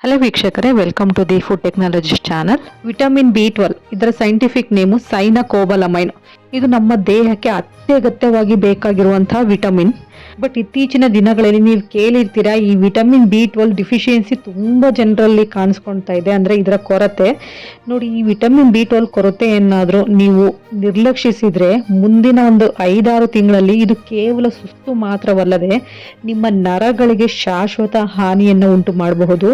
Hello ವೀಕ್ಷಕರೇ, welcome to the food technologist channel. Vitamin ಬಿ12 ಇದರ ಸೈಂಟಿಫಿಕ್ ನೇಮು ಸೈನಕೋಬಲಮೈನ್. ಇದು ನಮ್ಮ ದೇಹಕ್ಕೆ ಅತ್ಯಗತ್ಯವಾಗಿ ಬೇಕಾಗಿರುವಂತಹ ವಿಟಮಿನ್. ಬಟ್ ಇತ್ತೀಚಿನ ದಿನಗಳಲ್ಲಿ ನೀವು ಕೇಳಿರ್ತೀರಾ, ಈ ವಿಟಮಿನ್ ಬಿ12 ಡಿಫಿಷಿಯನ್ಸಿ ತುಂಬಾ ಜನರಲ್ಲಿ ಕಾಣಿಸ್ಕೊಳ್ತಾ ಇದೆ, ಅಂದ್ರೆ ಇದರ ಕೊರತೆ. ನೋಡಿ, ಈ ವಿಟಮಿನ್ ಬಿ12 ಕೊರತೆ ಏನಾದರೂ ನೀವು ನಿರ್ಲಕ್ಷಿಸಿದ್ರೆ ಮುಂದಿನ ಒಂದು 5-6 ತಿಂಗಳಲ್ಲಿ ಇದು ಕೇವಲ ಸುಸ್ತು ಮಾತ್ರವಲ್ಲದೆ ನಿಮ್ಮ ನರಗಳಿಗೆ ಶಾಶ್ವತ ಹಾನಿಯನ್ನು ಉಂಟು ಮಾಡಬಹುದು.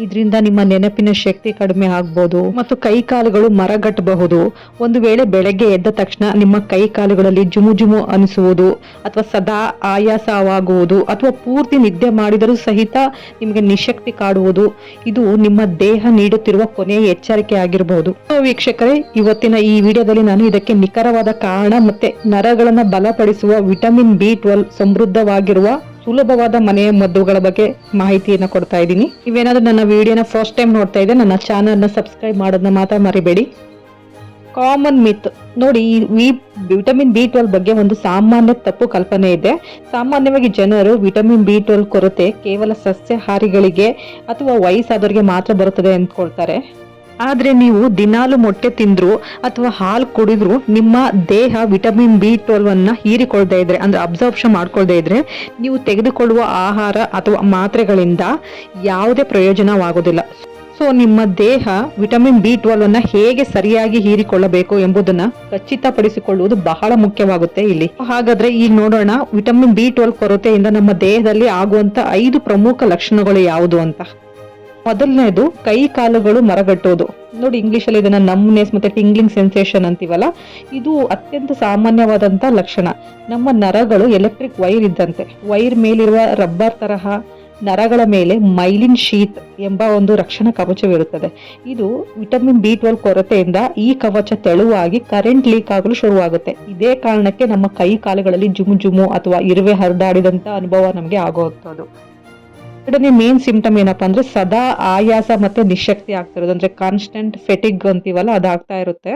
ಇದರಿಂದ ನಿಮ್ಮ ನೆನಪಿನ ಶಕ್ತಿ ಕಡಿಮೆ ಆಗ್ಬೋದು ಮತ್ತು ಕೈ ಕಾಲುಗಳು ಮರಗಟ್ಟಬಹುದು. ಒಂದು ವೇಳೆ ಬೆಳಗ್ಗೆ ಎದ್ದ ತಕ್ಷಣ ನಿಮ್ಮ ಕೈ ಕಾಲುಗಳಲ್ಲಿ ಜುಮು ಜುಮು ಅನಿಸುವುದು ಅಥವಾ ಸದಾ ಆಯಾಸವಾಗುವುದು ಅಥವಾ ಪೂರ್ತಿ ನಿದ್ದೆ ಮಾಡಿದರೂ ಸಹಿತ ನಿಮಗೆ ನಿಶಕ್ತಿ ಕಾಡುವುದು, ಇದು ನಿಮ್ಮ ದೇಹ ನೀಡುತ್ತಿರುವ ಕೊನೆಯ ಎಚ್ಚರಿಕೆ ಆಗಿರಬಹುದು. ವೀಕ್ಷಕರೇ, ಇವತ್ತಿನ ಈ ವಿಡಿಯೋದಲ್ಲಿ ನಾನು ಇದಕ್ಕೆ ನಿಖರವಾದ ಕಾರಣ ಮತ್ತೆ ನರಗಳನ್ನು ಬಲಪಡಿಸುವ ವಿಟಮಿನ್ ಬಿ12 ಸಮೃದ್ಧವಾಗಿರುವ ಸುಲಭವಾದ ಮನೆಯ ಮದ್ದುಗಳ ಬಗ್ಗೆ ಮಾಹಿತಿಯನ್ನು ಕೊಡ್ತಾ ಇದ್ದೀನಿ. ನೀವೇನಾದ್ರೂ ನನ್ನ ವಿಡಿಯೋನ ಫಸ್ಟ್ ಟೈಮ್ ನೋಡ್ತಾ ಇದ್ದೆ, ನನ್ನ ಚಾನಲ್ನ ಸಬ್ಸ್ಕ್ರೈಬ್ ಮಾಡೋದನ್ನ ಮಾತ್ರ ಮರಿಬೇಡಿ. ಕಾಮನ್ ಮಿತ್ ನೋಡಿ, ಈ ವಿಟಮಿನ್ ಬಿ12 ಬಗ್ಗೆ ಒಂದು ಸಾಮಾನ್ಯ ತಪ್ಪು ಕಲ್ಪನೆ ಇದೆ. ಸಾಮಾನ್ಯವಾಗಿ ಜನರು ವಿಟಮಿನ್ ಬಿ12 ಕೊರತೆ ಕೇವಲ ಸಸ್ಯಾಹಾರಿಗಳಿಗೆ ಅಥವಾ ವಯಸ್ಸಾದವರಿಗೆ ಮಾತ್ರ ಬರುತ್ತದೆ ಅಂದ್ಕೊಳ್ತಾರೆ. ಆದ್ರೆ ನೀವು ದಿನಾಲು ಮೊಟ್ಟೆ ತಿಂದ್ರು ಅಥವಾ ಹಾಲು ಕುಡಿದ್ರು ನಿಮ್ಮ ದೇಹ ವಿಟಮಿನ್ ಬಿ12 ಅನ್ನ ಹೀರಿಕೊಳ್ಳದೆ ಇದ್ರೆ, ಅಂದ್ರೆ ಅಬ್ಸಾರ್ಪ್ಷನ್ ಮಾಡ್ಕೊಳ್ದೇ ಇದ್ರೆ, ನೀವು ತೆಗೆದುಕೊಳ್ಳುವ ಆಹಾರ ಅಥವಾ ಮಾತ್ರೆಗಳಿಂದ ಯಾವುದೇ ಪ್ರಯೋಜನವಾಗುವುದಿಲ್ಲ. ಸೊ ನಿಮ್ಮ ದೇಹ ವಿಟಮಿನ್ ಬಿ12 ಅನ್ನ ಹೇಗೆ ಸರಿಯಾಗಿ ಹೀರಿಕೊಳ್ಳಬೇಕು ಎಂಬುದನ್ನ ಖಚಿತಪಡಿಸಿಕೊಳ್ಳುವುದು ಬಹಳ ಮುಖ್ಯವಾಗುತ್ತೆ ಇಲ್ಲಿ. ಹಾಗಾದ್ರೆ ಈಗ ನೋಡೋಣ, ವಿಟಮಿನ್ ಬಿ12 ಕೊರತೆಯಿಂದ ನಮ್ಮ ದೇಹದಲ್ಲಿ ಆಗುವಂತ 5 ಪ್ರಮುಖ ಲಕ್ಷಣಗಳು ಯಾವುದು ಅಂತ. ಮೊದಲನೇದು, ಕೈ ಕಾಲುಗಳು ಮರಗಟ್ಟೋದು. ನೋಡಿ, ಇಂಗ್ಲಿಷ್ ಅಲ್ಲಿ ಇದನ್ನ ನಮ್ನೆಸ್ ಮತ್ತೆ ಟಿಂಗ್ಲಿಂಗ್ ಸೆನ್ಸೇಷನ್ ಅಂತೀವಲ್ಲ, ಇದು ಅತ್ಯಂತ ಸಾಮಾನ್ಯವಾದಂತ ಲಕ್ಷಣ. ನಮ್ಮ ನರಗಳು ಎಲೆಕ್ಟ್ರಿಕ್ ವೈರ್ ಇದ್ದಂತೆ. ವೈರ್ ಮೇಲಿರುವ ರಬ್ಬರ್ ತರಹ ನರಗಳ ಮೇಲೆ ಮೈಲಿನ್ ಶೀತ್ ಎಂಬ ಒಂದು ರಕ್ಷಣಾ ಕವಚವಿರುತ್ತದೆ. ಇದು ವಿಟಮಿನ್ ಬಿ12 ಕೊರತೆಯಿಂದ ಈ ಕವಚ ತೆಳುವಾಗಿ ಕರೆಂಟ್ ಲೀಕ್ ಆಗಲು ಶುರುವಾಗುತ್ತೆ. ಇದೇ ಕಾರಣಕ್ಕೆ ನಮ್ಮ ಕೈ ಕಾಲುಗಳಲ್ಲಿ ಜುಮು ಜುಮು ಅಥವಾ ಇರುವೆ ಹರಿದಾಡಿದಂತ ಅನುಭವ ನಮಗೆ ಆಗುವಂಥದ್ದು. ಎರಡನೇ ಮೇನ್ ಸಿಂಪ್ಟಮ್ ಏನಪ್ಪಾ ಅಂದ್ರೆ ಸದಾ ಆಯಾಸ ಮತ್ತೆ ನಿಶಕ್ತಿ ಆಗ್ತಿರೋದು, ಅಂದ್ರೆ ಕಾನ್ಸ್ಟೆಂಟ್ ಫೆಟಿಗ್ ಅಂತೀವಲ್ಲ, ಅದಾಗ್ತಾ ಇರುತ್ತೆ.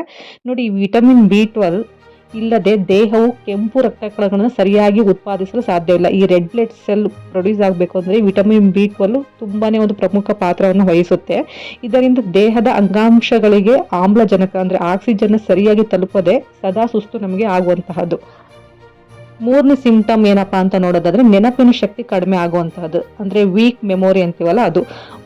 ನೋಡಿ, ವಿಟಮಿನ್ ಬಿ12 ಇಲ್ಲದೆ ದೇಹವು ಕೆಂಪು ರಕ್ತ ಕಣಗಳನ್ನು ಸರಿಯಾಗಿ ಉತ್ಪಾದಿಸಲು ಸಾಧ್ಯ ಇಲ್ಲ. ಈ ರೆಡ್ ಬ್ಲಡ್ ಸೆಲ್ ಪ್ರೊಡ್ಯೂಸ್ ಆಗಬೇಕು ಅಂದ್ರೆ ವಿಟಮಿನ್ ಬಿ12 ತುಂಬಾನೇ ಒಂದು ಪ್ರಮುಖ ಪಾತ್ರವನ್ನು ವಹಿಸುತ್ತೆ. ಇದರಿಂದ ದೇಹದ ಅಂಗಾಂಶಗಳಿಗೆ ಆಮ್ಲಜನಕ ಅಂದ್ರೆ ಆಕ್ಸಿಜನ್ ಸರಿಯಾಗಿ ತಲುಪದೆ ಸದಾ ಸುಸ್ತು ನಮಗೆ ಆಗುವಂತಹದ್ದು. ಮೂರನೇ ಸಿಂಪ್ಟಮ್ ಏನಪ್ಪಾ ಅಂತ ನೋಡೋದಾದ್ರೆ ನೆನಪಿನ ಶಕ್ತಿ ಕಡಿಮೆ ಆಗುವಂತಹದ್ದು, ಅಂದ್ರೆ ವೀಕ್ ಮೆಮೊರಿ ಅಂತೀವಲ್ಲ ಅದು.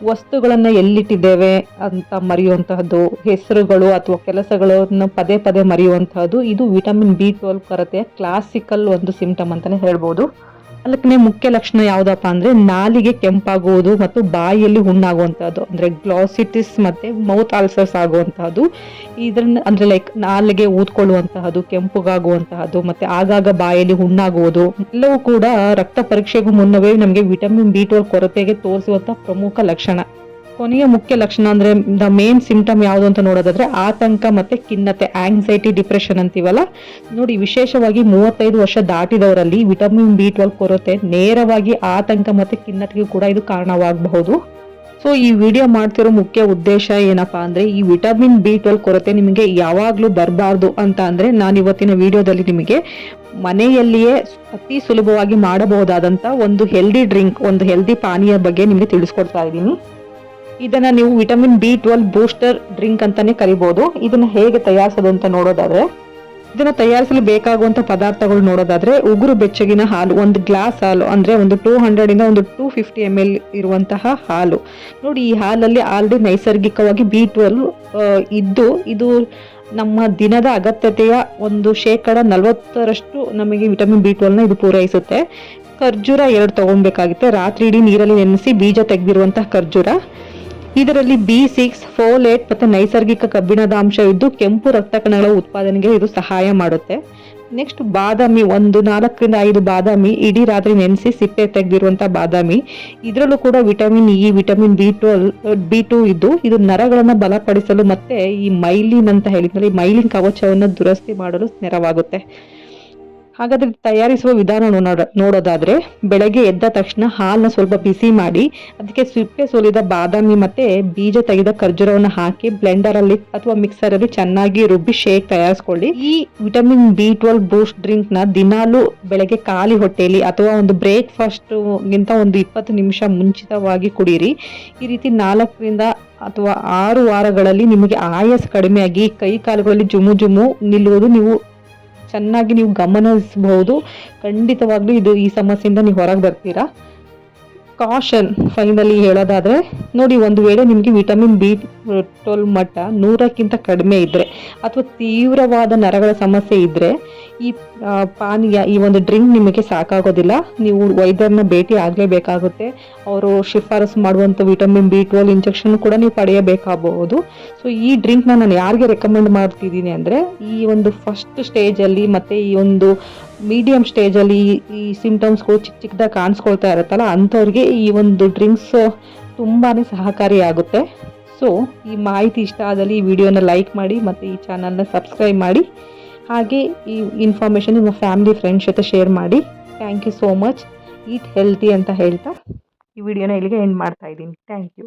ವಸ್ತುಗಳನ್ನ ಎಲ್ಲಿಟ್ಟಿದ್ದೇವೆ ಅಂತ ಮರೆಯುವಂತಹದ್ದು, ಹೆಸರುಗಳು ಅಥವಾ ಕೆಲಸಗಳನ್ನು ಪದೇ ಪದೇ ಮರೆಯುವಂತಹದ್ದು, ಇದು ವಿಟಮಿನ್ ಬಿ12 ಕೊರತೆಯ ಕ್ಲಾಸಿಕಲ್ ಒಂದು ಸಿಂಪ್ಟಮ್ ಅಂತಾನೆ ಹೇಳ್ಬೋದು. ನಾಲ್ಕನೇ ಮುಖ್ಯ ಲಕ್ಷಣ ಯಾವ್ದಪ್ಪ ಅಂದ್ರೆ ನಾಲಿಗೆ ಕೆಂಪಾಗುವುದು ಮತ್ತು ಬಾಯಿಯಲ್ಲಿ ಹುಣ್ಣಾಗುವಂತಹದ್ದು, ಅಂದ್ರೆ ಗ್ಲಾಸಿಟಿಸ್ ಮತ್ತೆ ಮೌತ್ ಆಲ್ಸರ್ಸ್ ಆಗುವಂತಹದ್ದು. ಇದನ್ನ ಅಂದ್ರೆ ಲೈಕ್ ನಾಲಿಗೆ ಊದ್ಕೊಳ್ಳುವಂತಹದ್ದು, ಕೆಂಪುಗಾಗುವಂತಹದ್ದು ಮತ್ತೆ ಆಗಾಗ ಬಾಯಲ್ಲಿ ಹುಣ್ಣಾಗುವುದು, ಎಲ್ಲವೂ ಕೂಡ ರಕ್ತ ಪರೀಕ್ಷೆಗೂ ಮುನ್ನವೇ ನಮಗೆ ವಿಟಮಿನ್ ಬಿ12 ಕೊರತೆಗೆ ತೋರಿಸುವಂತಹ ಪ್ರಮುಖ ಲಕ್ಷಣ. ಕೊನೆಯ ಮುಖ್ಯ ಲಕ್ಷಣ ಅಂದ್ರೆ ದ ಮೇನ್ ಸಿಂಪ್ಟಮ್ ಯಾವುದು ಅಂತ ನೋಡೋದಾದ್ರೆ ಆತಂಕ ಮತ್ತೆ ಖಿನ್ನತೆ, ಆಂಗ್ಸೈಟಿ, ಡಿಪ್ರೆಷನ್ ಅಂತೀವಲ್ಲ. ನೋಡಿ, ವಿಶೇಷವಾಗಿ 35 ವರ್ಷ ದಾಟಿದವರಲ್ಲಿ ವಿಟಮಿನ್ ಬಿ12 ಕೊರತೆ ನೇರವಾಗಿ ಆತಂಕ ಮತ್ತೆ ಖಿನ್ನತೆಗೂ ಕೂಡ ಇದು ಕಾರಣವಾಗಬಹುದು. ಸೊ ಈ ವಿಡಿಯೋ ಮಾಡ್ತಿರೋ ಮುಖ್ಯ ಉದ್ದೇಶ ಏನಪ್ಪಾ ಅಂದ್ರೆ ಈ ವಿಟಮಿನ್ ಬಿ12 ಕೊರತೆ ನಿಮಗೆ ಯಾವಾಗ್ಲೂ ಬರಬಾರ್ದು ಅಂತ ಅಂದ್ರೆ ನಾನು ಇವತ್ತಿನ ವಿಡಿಯೋದಲ್ಲಿ ನಿಮಗೆ ಮನೆಯಲ್ಲಿಯೇ ಅತಿ ಸುಲಭವಾಗಿ ಮಾಡಬಹುದಾದಂತ ಒಂದು ಹೆಲ್ದಿ ಡ್ರಿಂಕ್, ಒಂದು ಹೆಲ್ದಿ ಪಾನೀಯ ಬಗ್ಗೆ ನಿಮಗೆ ತಿಳಿಸ್ಕೊಡ್ತಾ ಇದ್ದೀನಿ. ಇದನ್ನ ನೀವು ವಿಟಮಿನ್ ಬಿ12 ಬೂಸ್ಟರ್ ಡ್ರಿಂಕ್ ಅಂತಾನೆ ಕರಿಬಹುದು. ಇದನ್ನ ಹೇಗೆ ತಯಾರಿಸೋದು ಅಂತ ನೋಡೋದಾದ್ರೆ, ಇದನ್ನ ತಯಾರಿಸಲು ಬೇಕಾಗುವಂತ ಪದಾರ್ಥಗಳು ನೋಡೋದಾದ್ರೆ ಉಗುರು ಬೆಚ್ಚಗಿನ ಹಾಲು, ಒಂದು ಗ್ಲಾಸ್ ಹಾಲು, ಅಂದ್ರೆ ಒಂದು 200 ಇಂದ ಒಂದು 250 ml ಇರುವಂತಹ ಹಾಲು. ನೋಡಿ, ಈ ಹಾಲಲ್ಲಿ ಆಲ್ರೆಡಿ ನೈಸರ್ಗಿಕವಾಗಿ ಬಿ12 ಇದ್ದು ಇದು ನಮ್ಮ ದಿನದ ಅಗತ್ಯತೆಯ ಒಂದು 40% ನಮಗೆ ವಿಟಮಿನ್ ಬಿ12 ಇದು ಪೂರೈಸುತ್ತೆ. ಖರ್ಜೂರ 2 ತಗೊಬೇಕಾಗುತ್ತೆ. ರಾತ್ರಿ ಇಡೀ ನೀರಲ್ಲಿ ನೆನೆಸಿ ಬೀಜ ತೆಗೆದಿರುವಂತಹ ಖರ್ಜೂರ. ಇದರಲ್ಲಿ B6, ಫೋಲೇಟ್ ಮತ್ತೆ ನೈಸರ್ಗಿಕ ಕಬ್ಬಿಣದ ಅಂಶ ಇದ್ದು ಕೆಂಪು ರಕ್ತ ಕಣಗಳ ಉತ್ಪಾದನೆಗೆ ಇದು ಸಹಾಯ ಮಾಡುತ್ತೆ. ನೆಕ್ಸ್ಟ್ ಬಾದಾಮಿ, ಒಂದು 4 ರಿಂದ 5 ಬಾದಾಮಿ ಇಡೀ ರಾತ್ರಿ ನೆನೆಸಿ ಸಿಪ್ಪೆ ತೆಗೆದಿರುವಂತಹ ಬಾದಾಮಿ. ಇದರಲ್ಲೂ ಕೂಡ ವಿಟಮಿನ್ ಇ, ವಿಟಮಿನ್ ಬಿ2 ಇದ್ದು ಇದು ನರಗಳನ್ನ ಬಲಪಡಿಸಲು ಮತ್ತೆ ಈ ಮೈಲಿನ್ ಅಂತ ಹೇಳಿದ್ರೆ ಈ ಮೈಲಿನ್ ಕವಚವನ್ನು ದುರಸ್ತಿ ಮಾಡಲು ನೆರವಾಗುತ್ತೆ. ಹಾಗಾದರೆ ತಯಾರಿಸುವ ವಿಧಾನ ನೋಡೋದಾದರೆ, ಬೆಳಗ್ಗೆ ಎದ್ದ ತಕ್ಷಣ ಹಾಲನ್ನ ಸ್ವಲ್ಪ ಬಿಸಿ ಮಾಡಿ ಅದಕ್ಕೆ ಸಿಪ್ಪೆ ಸುಲಿದ ಬಾದಾಮಿ ಮತ್ತು ಬೀಜ ತೆಗೆದ ಖರ್ಜೂರವನ್ನು ಹಾಕಿ ಬ್ಲೆಂಡರಲ್ಲಿ ಅಥವಾ ಮಿಕ್ಸರಲ್ಲಿ ಚೆನ್ನಾಗಿ ರುಬ್ಬಿ ಶೇಕ್ ತಯಾರಿಸ್ಕೊಳ್ಳಿ. ಈ ವಿಟಮಿನ್ B12 ಬೂಸ್ಟ್ ಡ್ರಿಂಕ್ನ ದಿನಾಲೂ ಬೆಳಗ್ಗೆ ಖಾಲಿ ಹೊಟ್ಟೆಯಲ್ಲಿ ಅಥವಾ ಒಂದು ಬ್ರೇಕ್ಫಾಸ್ಟ್ಗಿಂತ ಒಂದು 20 ನಿಮಿಷ ಮುಂಚಿತವಾಗಿ ಕುಡೀರಿ. ಈ ರೀತಿ 4ರಿಂದ ಅಥವಾ 6 ವಾರಗಳಲ್ಲಿ ನಿಮಗೆ ಆಯಾಸ ಕಡಿಮೆಯಾಗಿ ಕೈ ಕಾಲುಗಳಲ್ಲಿ ಜುಮು ನಿಲ್ಲುವುದು ಚೆನ್ನಾಗಿ ನೀವು ಗಮನಿಸಬಹುದು. ಖಂಡಿತವಾಗ್ಲೂ ಈ ಸಮಸ್ಯೆಯಿಂದ ನೀವು ಹೊರಗೆ ಬರ್ತೀರಾ. ಕಾಷನ್ ಫೈನಲಿ ಹೇಳೋದಾದರೆ ನೋಡಿ, ಒಂದು ವೇಳೆ ನಿಮಗೆ ವಿಟಮಿನ್ B12 ಮಟ್ಟ 100ಕ್ಕಿಂತ ಕಡಿಮೆ ಇದ್ದರೆ ಅಥವಾ ತೀವ್ರವಾದ ನರಗಳ ಸಮಸ್ಯೆ ಇದ್ದರೆ ಈ ಪಾನೀಯ, ಈ ಒಂದು ಡ್ರಿಂಕ್ ನಿಮಗೆ ಸಾಕಾಗೋದಿಲ್ಲ. ನೀವು ವೈದ್ಯರನ್ನ ಭೇಟಿ ಆಗಲೇಬೇಕಾಗುತ್ತೆ. ಅವರು ಶಿಫಾರಸು ಮಾಡುವಂಥ ವಿಟಮಿನ್ B12 ಇಂಜೆಕ್ಷನ್ ಕೂಡ ನೀವು ಪಡೆಯಬೇಕಾಗಬಹುದು. ಸೊ ಈ ಡ್ರಿಂಕ್ನ ನಾನು ಯಾರಿಗೆ ರೆಕಮೆಂಡ್ ಮಾಡ್ತಿದ್ದೀನಿ ಅಂದರೆ, ಈ ಒಂದು ಫಸ್ಟ್ ಸ್ಟೇಜಲ್ಲಿ ಮತ್ತು ಈ ಒಂದು ಮೀಡಿಯಂ ಸ್ಟೇಜಲ್ಲಿ ಈ ಸಿಂಪ್ಟಮ್ಸ್ಗಳು ಚಿಕ್ಕದಾಗಿ ಕಾಣಿಸ್ಕೊಳ್ತಾ ಇರುತ್ತಲ್ಲ, ಅಂಥವ್ರಿಗೆ ಈ ಒಂದು ಡ್ರಿಂಕ್ಸ್ ತುಂಬಾ ಸಹಕಾರಿಯಾಗುತ್ತೆ. ಸೊ ಈ ಮಾಹಿತಿ ಇಷ್ಟ ಆದಲ್ಲಿ ಈ ವಿಡಿಯೋನ ಲೈಕ್ ಮಾಡಿ ಮತ್ತು ಈ ಚಾನಲ್ನ ಸಬ್ಸ್ಕ್ರೈಬ್ ಮಾಡಿ. ಹಾಗೆ ಈ ಇನ್ಫಾರ್ಮೇಷನ್ ನಿಮ್ಮ ಫ್ಯಾಮಿಲಿ ಫ್ರೆಂಡ್ಸ್ ಜೊತೆ ಶೇರ್ ಮಾಡಿ. Thank you so much. Eat healthy ಅಂತ ಹೇಳ್ತಾ ಈ ವಿಡಿಯೋನ ಇಲ್ಲಿಗೆ ಎಂಡ್ ಮಾಡ್ತಾ ಇದ್ದೀನಿ. Thank you.